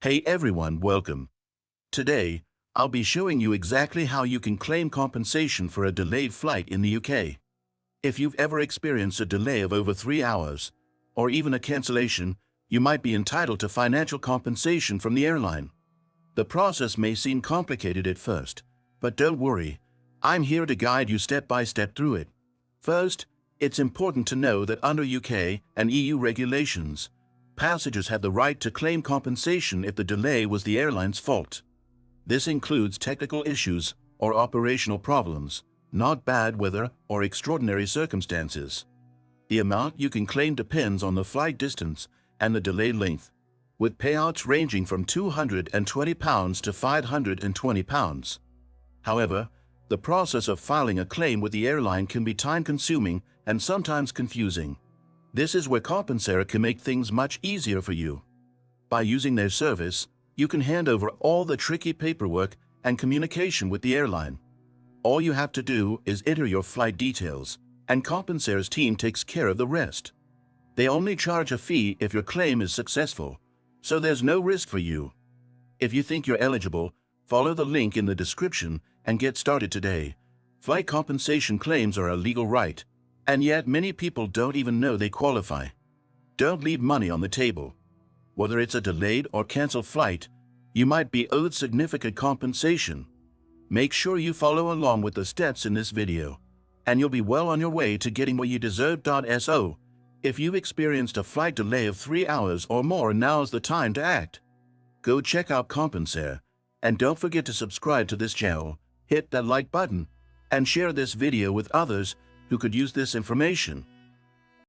Hey everyone, welcome. Today, I'll be showing you exactly how you can claim compensation for a delayed flight in the UK. If you've ever experienced a delay of over 3 hours, or even a cancellation, you might be entitled to financial compensation from the airline. The process may seem complicated at first, but don't worry, I'm here to guide you step by step through it. First, it's important to know that under UK and EU regulations, passengers have the right to claim compensation if the delay was the airline's fault. This includes technical issues or operational problems, not bad weather or extraordinary circumstances. The amount you can claim depends on the flight distance and the delay length, with payouts ranging from £220 to £520. However, the process of filing a claim with the airline can be time-consuming and sometimes confusing. This is where Compensera can make things much easier for you. By using their service, you can hand over all the tricky paperwork and communication with the airline. All you have to do is enter your flight details, and Compensera's team takes care of the rest. They only charge a fee if your claim is successful, so there's no risk for you. If you think you're eligible, follow the link in the description and get started today. Flight compensation claims are a legal right, and yet many people don't even know they qualify. Don't leave money on the table. Whether it's a delayed or canceled flight, you might be owed significant compensation. Make sure you follow along with the steps in this video, and you'll be well on your way to getting what you deserve. So, if you've experienced a flight delay of 3 hours or more, now's the time to act. Go check out Compensera, and don't forget to subscribe to this channel, hit that like button, and share this video with others who could use this information.